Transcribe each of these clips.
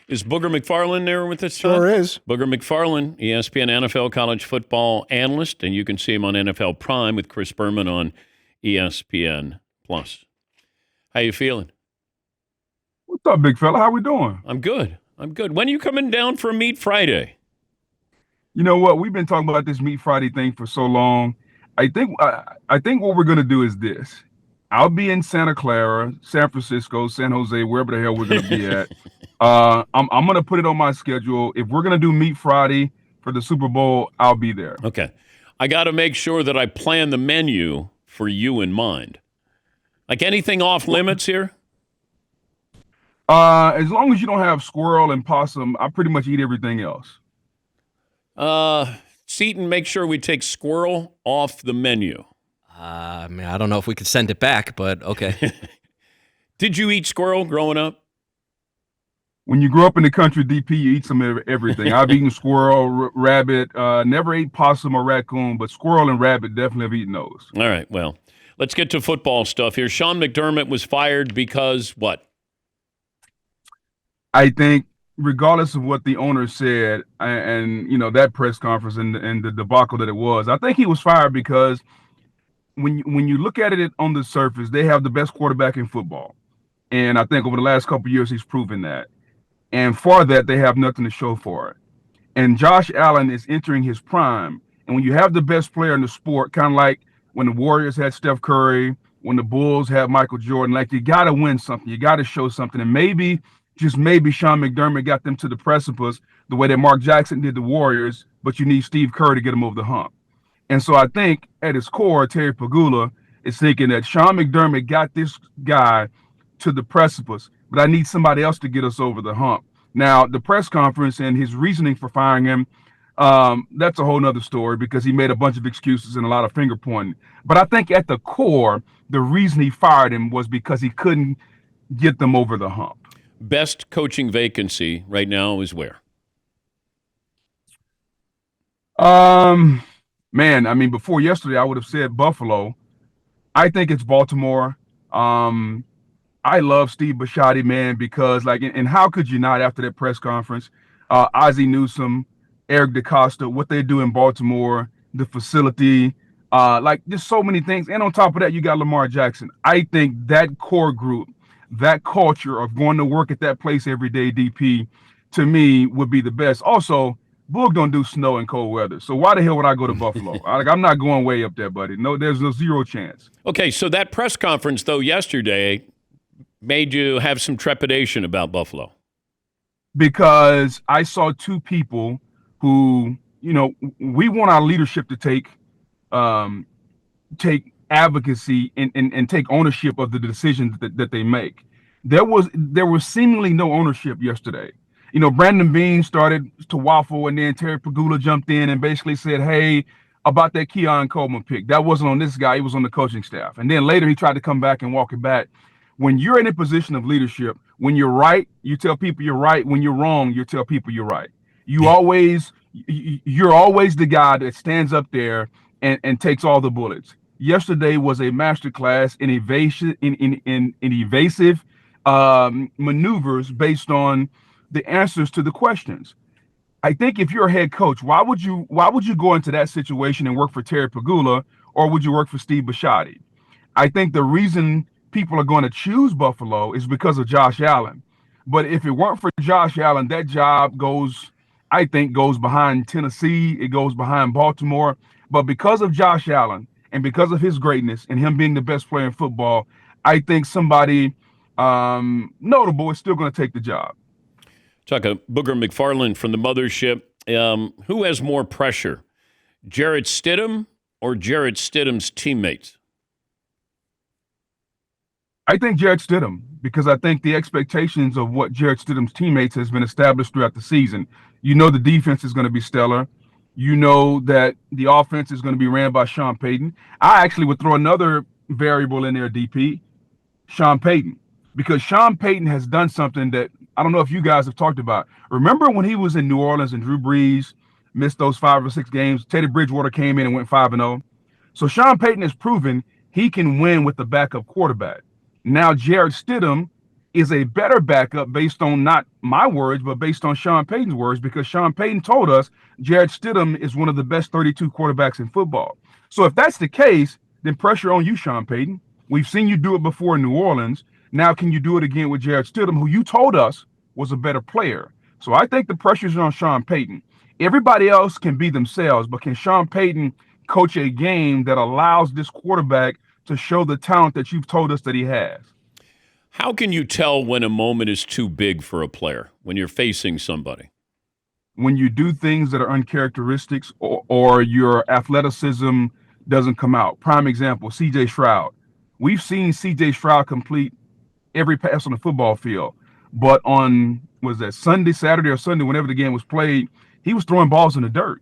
Is Booger McFarland there with us, Todd? Sure is. Booger McFarland, ESPN NFL college football analyst, and you can see him on NFL Prime with Chris Berman on ESPN Plus. How you feeling? What's up, big fella? How we doing? I'm good. When are you coming down for a Meat Friday? You know what? We've been talking about this Meat Friday thing for so long. I think what we're gonna do is this. I'll be in Santa Clara, San Francisco, San Jose, wherever the hell we're gonna be at. I'm gonna put it on my schedule. If we're gonna do Meat Friday for the Super Bowl, I'll be there. Okay. I got to make sure that I plan the menu for you in mind. Like anything off limits here? As long as you don't have squirrel and possum, I pretty much eat everything else. Seton, make sure we take squirrel off the menu. I mean, I don't know if we could send it back, but okay. Did you eat squirrel growing up? When you grow up in the country, DP, you eat some of everything. I've eaten squirrel, rabbit, never ate possum or raccoon, but squirrel and rabbit definitely have eaten those. All right, well, let's get to football stuff here. Sean McDermott was fired because what? I think regardless of what the owner said and you know, that press conference and the debacle that it was, I think he was fired because when you look at it on the surface, they have the best quarterback in football. And I think over the last couple of years, he's proven that. And for that, they have nothing to show for it. And Josh Allen is entering his prime. And when you have the best player in the sport, kind of like when the Warriors had Steph Curry, when the Bulls had Michael Jordan, like you got to win something. You got to show something. And maybe, just maybe, Sean McDermott got them to the precipice the way that Mark Jackson did the Warriors, but you need Steve Kerr to get them over the hump. And so I think at its core, Terry Pagula is thinking that Sean McDermott got this guy to the precipice, but I need somebody else to get us over the hump. Now, the press conference and his reasoning for firing him, that's a whole nother story because he made a bunch of excuses and a lot of finger pointing. But I think at the core, the reason he fired him was because he couldn't get them over the hump. Best coaching vacancy right now is where? Man, I mean, before yesterday, I would have said Buffalo. I think it's Baltimore. I love Steve Bisciotti, man, because and how could you not after that press conference? Ozzie Newsome, Eric DeCosta, what they do in Baltimore, the facility, just so many things. And on top of that, you got Lamar Jackson. I think that core group, that culture of going to work at that place every day, DP, to me would be the best. Also, Boog don't do snow and cold weather. So why the hell would I go to Buffalo? I'm not going way up there, buddy. No, there's no zero chance. Okay, so that press conference, though, yesterday made you have some trepidation about Buffalo? Because I saw two people who, we want our leadership to take advocacy and take ownership of the decisions that they make. There was seemingly no ownership yesterday. Brandon Beane started to waffle, and then Terry Pagula jumped in and basically said, hey, about that Keon Coleman pick. That wasn't on this guy. He was on the coaching staff. And then later he tried to come back and walk it back. When you're in a position of leadership, when you're right, you tell people you're right. When you're wrong, you tell people you're right. You're always the guy that stands up there and takes all the bullets. Yesterday was a masterclass in evasive maneuvers based on the answers to the questions. I think if you're a head coach, why would you go into that situation and work for Terry Pagula, or would you work for Steve Bisciotti? I think the reason people are going to choose Buffalo is because of Josh Allen. But if it weren't for Josh Allen, that job goes behind Tennessee. It goes behind Baltimore. But because of Josh Allen and because of his greatness and him being the best player in football, I think somebody notable is still going to take the job. Booger McFarland from the mothership. Who has more pressure, Jarrett Stidham or Jarrett Stidham's teammates? I think Jarrett Stidham, because I think the expectations of what Jarrett Stidham's teammates has been established throughout the season. The defense is going to be stellar. That the offense is going to be ran by Sean Payton. I actually would throw another variable in there, DP, Sean Payton, because Sean Payton has done something that I don't know if you guys have talked about. Remember when he was in New Orleans and Drew Brees missed those 5 or 6 games? Teddy Bridgewater came in and went 5-0. So Sean Payton has proven he can win with the backup quarterback. Now Jarrett Stidham is a better backup based on not my words, but based on Sean Payton's words, because Sean Payton told us Jared Stidham is one of the best 32 quarterbacks in football. So if that's the case, then pressure on you, Sean Payton. We've seen you do it before in New Orleans. Now, can you do it again with Jared Stidham, who you told us was a better player? So I think the pressure is on Sean Payton. Everybody else can be themselves, but can Sean Payton coach a game that allows this quarterback to show the talent that you've told us that he has? How can you tell when a moment is too big for a player when you're facing somebody? When you do things that are uncharacteristics, or your athleticism doesn't come out. Prime example, CJ Stroud. We've seen CJ Stroud complete every pass on the football field, but on, was that Sunday, Saturday, or Sunday, whenever the game was played, he was throwing balls in the dirt.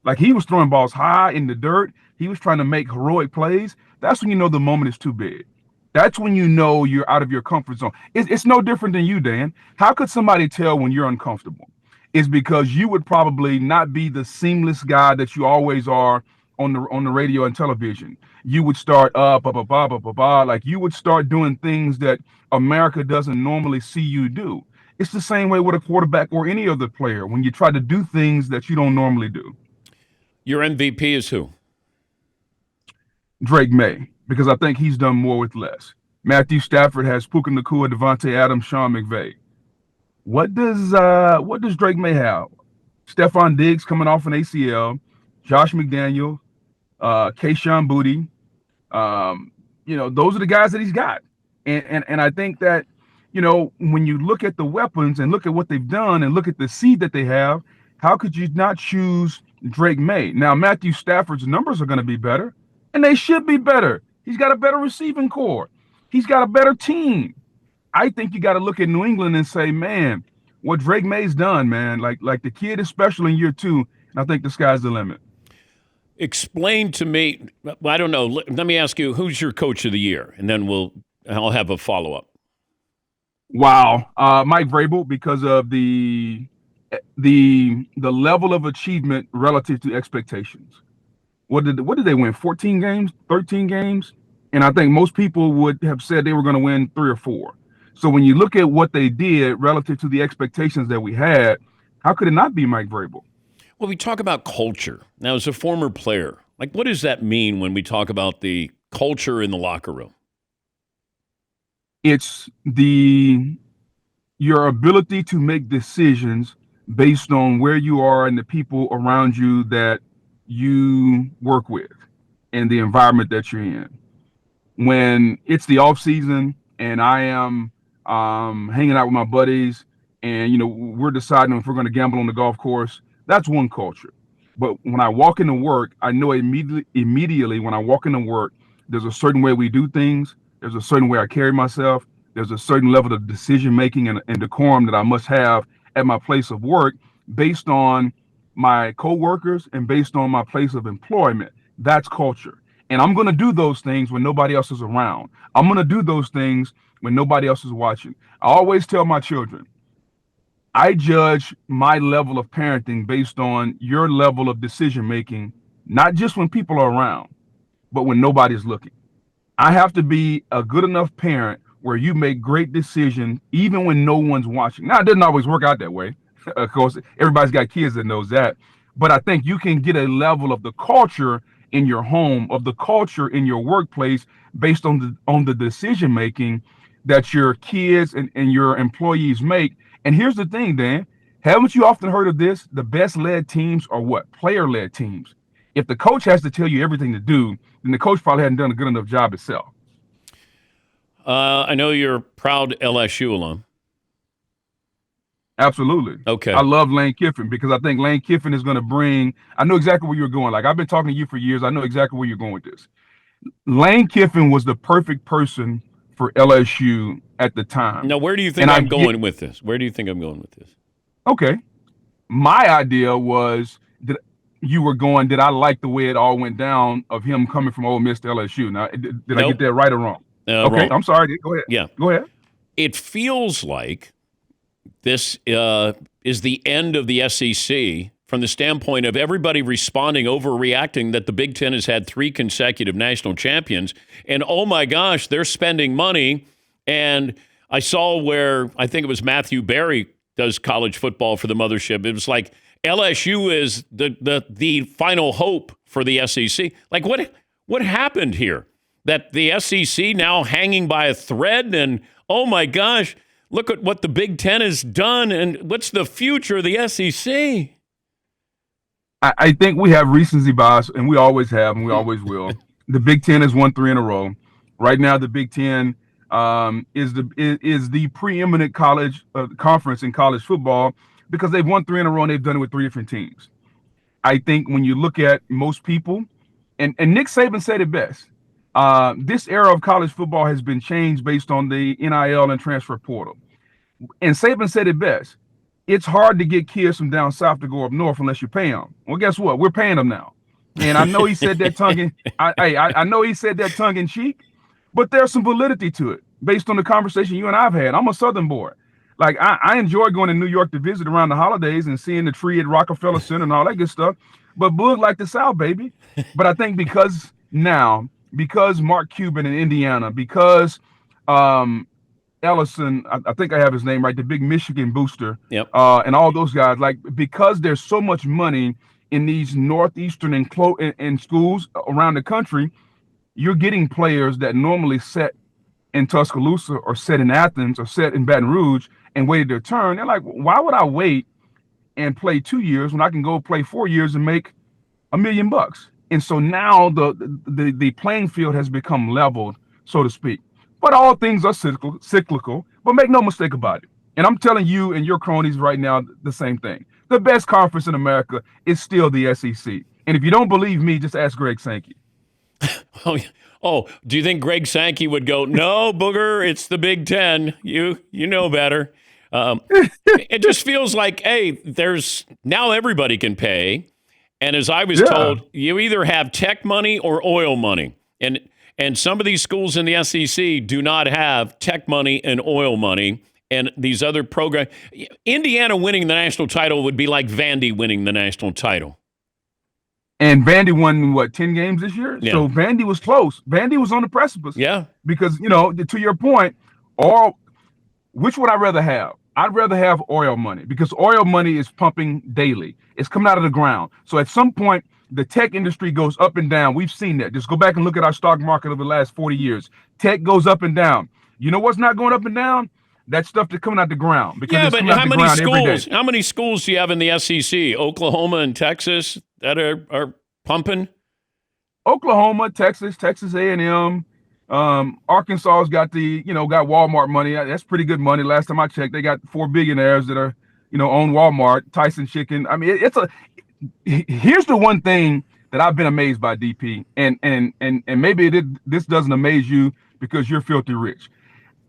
Like, he was throwing balls high in the dirt. He was trying to make heroic plays. That's when you know the moment is too big. That's when you know you're out of your comfort zone. It's no different than you, Dan. How could somebody tell when you're uncomfortable? It's because you would probably not be the seamless guy that you always are on the radio and television. You would start like you would start doing things that America doesn't normally see you do. It's the same way with a quarterback or any other player when you try to do things that you don't normally do. Your MVP is who? Drake May, because I think he's done more with less. Matthew Stafford has Puka Nacua, Devontae Adams, Sean McVay. What does Drake May have? Stephon Diggs coming off an ACL, Josh McDaniel, Kayshon Boutte. Those are the guys that he's got. And I think that, when you look at the weapons and look at what they've done and look at the seed that they have, how could you not choose Drake May? Now, Matthew Stafford's numbers are going to be better, and they should be better. He's got a better receiving core. He's got a better team. I think you got to look at New England and say, man, what Drake May's done, man, like the kid is special in year 2, and I think the sky's the limit. Explain to me, I don't know, let me ask you, who's your coach of the year? And then I'll have a follow-up. Wow. Mike Vrabel, because of the level of achievement relative to expectations. What did they win? 14 games, 13 games? And I think most people would have said they were going to win 3 or 4. So when you look at what they did relative to the expectations that we had, how could it not be Mike Vrabel? Well, we talk about culture. Now, as a former player, like, what does that mean when we talk about the culture in the locker room? It's your ability to make decisions based on where you are and the people around you that you work with and the environment that you're in. When it's the off season and I am hanging out with my buddies and, we're deciding if we're going to gamble on the golf course, that's one culture. But when I walk into work, I know immediately when I walk into work, there's a certain way we do things. There's a certain way I carry myself. There's a certain level of decision making and decorum that I must have at my place of work based on my coworkers and based on my place of employment. That's culture. And I'm going to do those things when nobody else is around. I'm going to do those things when nobody else is watching. I always tell my children, I judge my level of parenting based on your level of decision making, not just when people are around, but when nobody's looking. I have to be a good enough parent where you make great decisions even when no one's watching. Now, it doesn't always work out that way. Of course, everybody's got kids that knows that. But I think you can get a level of the culture in your home, of the culture in your workplace based on the decision making that your kids and your employees make. And here's the thing, Dan, haven't you often heard of this? The best led teams are what? Player led teams. If the coach has to tell you everything to do, then the coach probably hadn't done a good enough job itself. I know you're a proud LSU alum. Absolutely. Okay. I love Lane Kiffin because I think Lane Kiffin is going to bring, I know exactly where you're going. Like, I've been talking to you for years. I know exactly where you're going with this. Lane Kiffin was the perfect person for LSU at the time. Now, where do you think I'm going with this? Where do you think I'm going with this? Okay. My idea was that did I like the way it all went down of him coming from Ole Miss to LSU? Now, did Nope. I get that right or wrong? Okay, Wrong. I'm sorry. Go ahead. Yeah. Go ahead. It feels like this is the end of the SEC from the standpoint of everybody responding, overreacting that the Big Ten has had 3 consecutive national champions. And, oh, my gosh, they're spending money. And I saw where I think it was Matthew Berry does college football for the mothership. It was like LSU is the final hope for the SEC. Like what happened here? That the SEC now hanging by a thread, and oh my gosh, look at what the Big Ten has done, and what's the future of the SEC? I think we have recency bias, and we always have, and we always will. The Big Ten has won 3 in a row. Right now, the Big Ten is the preeminent college conference in college football because they've won 3 in a row and they've done it with 3 different teams. I think when you look at most people, and Nick Saban said it best, this era of college football has been changed based on the NIL and transfer portal. And Saban said it best. It's hard to get kids from down south to go up north unless you pay them. Well, guess what? We're paying them now. And I know he said that I know he said that tongue in cheek, but there's some validity to it based on the conversation you and I've had. I'm a Southern boy. Like I enjoy going to New York to visit around the holidays and seeing the tree at Rockefeller Center and all that good stuff. But Boog like the South, baby. But I think because Mark Cuban in Indiana, because Ellison, I think I have his name right, the big Michigan booster, yep. And all those guys, like because there's so much money in these northeastern and schools around the country, you're getting players that normally set in Tuscaloosa or set in Athens or set in Baton Rouge and waited their turn. They're like, why would I wait and play 2 years when I can go play 4 years and make $1 million? And so now the playing field has become leveled, so to speak. But all things are cyclical, but make no mistake about it. And I'm telling you and your cronies right now the same thing. The best conference in America is still the SEC. And if you don't believe me, just ask Greg Sankey. Oh, do you think Greg Sankey would go, no, Booger, it's the Big Ten. You know better. It just feels like, hey, now everybody can pay. And as I was told, you either have tech money or oil money. And some of these schools in the SEC do not have tech money and oil money. And these other programs, Indiana winning the national title would be like Vandy winning the national title. And Vandy won, 10 games this year? Yeah. So Vandy was close. Vandy was on the precipice. Yeah. Because, to your point, which would I rather have? I'd rather have oil money because oil money is pumping daily. It's coming out of the ground. So at some point, the tech industry goes up and down. We've seen that. Just go back and look at our stock market over the last 40 years. Tech goes up and down. You know what's not going up and down? That stuff that's coming out the ground. Because yeah, but how many schools do you have in the SEC? Oklahoma and Texas that are pumping? Oklahoma, Texas A&M, Arkansas's got got Walmart money. That's pretty good money. Last time I checked, they got 4 billionaires that are, own Walmart, Tyson Chicken. I mean, here's the one thing that I've been amazed by, DP, and maybe this doesn't amaze you because you're filthy rich.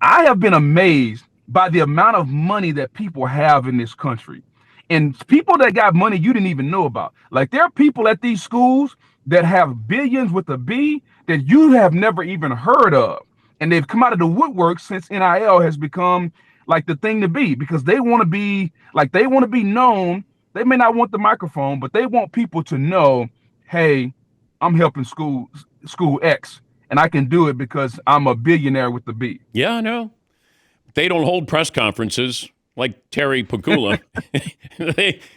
I have been amazed by the amount of money that people have in this country, and people that got money you didn't even know about. Like there are people at these schools that have billions with a B that you have never even heard of, and they've come out of the woodwork since NIL has become like the thing to be because they want to be known. They may not want the microphone, but they want people to know, hey, I'm helping school X, and I can do it because I'm a billionaire with the B. Yeah, I know. They don't hold press conferences like Terry Pagula.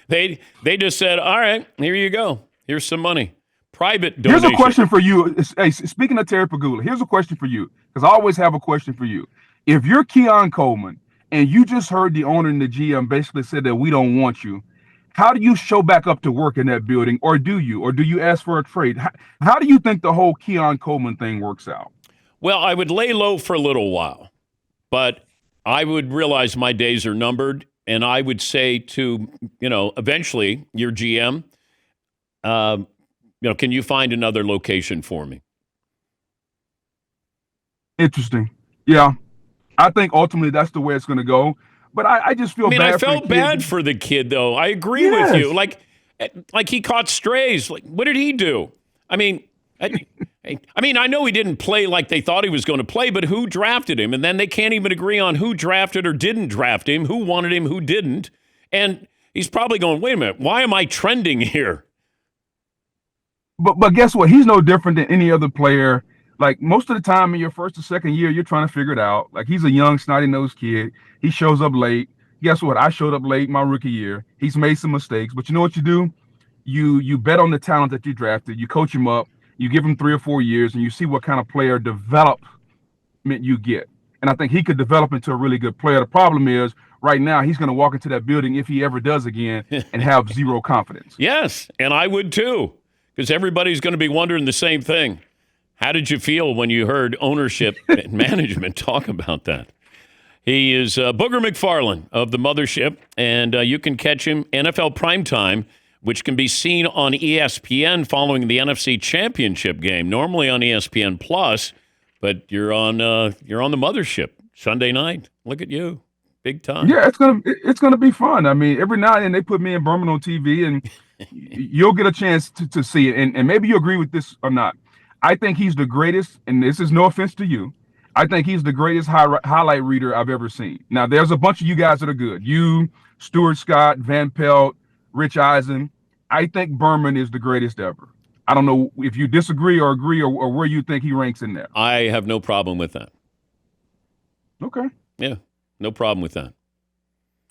they just said, all right, here you go. Here's some money. Private donation. Here's a question for you. Hey, speaking of Terry Pagula, here's a question for you because I always have a question for you. If you're Keon Coleman and you just heard the owner and the GM basically said that we don't want you, how do you show back up to work in that building, or do you ask for a trade? How do you think the whole Keon Coleman thing works out? Well, I would lay low for a little while, but I would realize my days are numbered, and I would say to, eventually your GM, can you find another location for me? Interesting. Yeah. I think ultimately that's the way it's going to go. But I just feel bad. I felt bad for the kid, though. I agree with you. Like he caught strays. Like, what did he do? I mean, I know he didn't play like they thought he was going to play, but who drafted him? And then they can't even agree on who drafted or didn't draft him, who wanted him, who didn't. And he's probably going, wait a minute, why am I trending here? But guess what? He's no different than any other player like most of the time in your first or second year, you're trying to figure it out. Like he's a young, snotty-nosed kid. He shows up late. Guess what? I showed up late my rookie year. He's made some mistakes, but you know what you do? You bet on the talent that you drafted. You coach him up. You give him 3 or 4 years, and you see what kind of player development you get. And I think he could develop into a really good player. The problem is right now he's going to walk into that building if he ever does again and have zero confidence. Yes, and I would too, because everybody's going to be wondering the same thing. How did you feel when you heard ownership and management talk about that? He is Booger McFarland of the Mothership, and you can catch him NFL Primetime, which can be seen on ESPN following the NFC Championship game, normally on ESPN Plus, but you're on the Mothership Sunday night. Look at you, big time. Yeah, it's gonna be fun. I mean, every now and then they put me and Berman on TV, and you'll get a chance to see it. And maybe you agree with this or not. I think he's the greatest, and this is no offense to you. I think he's the greatest highlight reader I've ever seen. Now, there's a bunch of you guys that are good. You, Stuart Scott, Van Pelt, Rich Eisen. I think Berman is the greatest ever. I don't know if you disagree or agree or where you think he ranks in there. I have no problem with that. Okay. Yeah, no problem with that.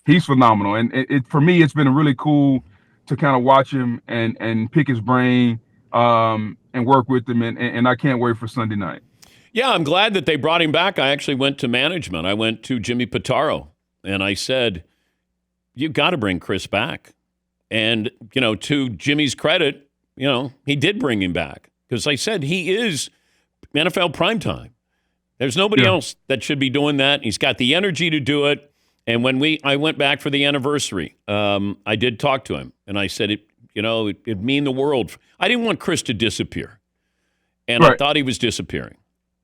He's phenomenal. And it for me, it's been really cool to kind of watch him and pick his brain and work with him. And I can't wait for Sunday night. Yeah, I'm glad that they brought him back. I actually went to management. I went to Jimmy Pitaro, and I said, you got to bring Chris back. And, to Jimmy's credit, he did bring him back. Because I said he is NFL primetime. There's nobody else that should be doing that. He's got the energy to do it. And when I went back for the anniversary, I did talk to him. And I said, it'd mean the world. I didn't want Chris to disappear. And I thought he was disappearing.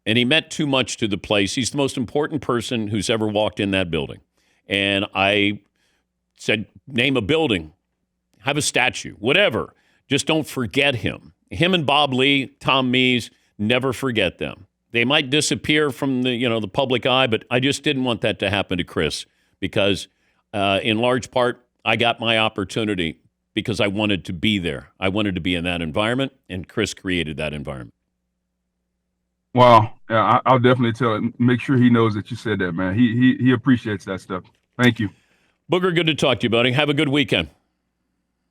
And he meant too much to the place. He's the most important person who's ever walked in that building. And I said, name a building, have a statue, whatever. Just don't forget him. Him and Bob Lee, Tom Mees, never forget them. They might disappear from the public eye, but I just didn't want that to happen to Chris because in large part, I got my opportunity because I wanted to be there. I wanted to be in that environment, and Chris created that environment. Wow. Yeah, I'll definitely tell him. Make sure he knows that you said that, man. He appreciates that stuff. Thank you. Booger, good to talk to you, buddy. Have a good weekend.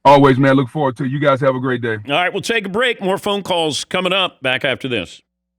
Always, man. Look forward to it. You guys have a great day. All right, we'll take a break. More phone calls coming up. Back after this.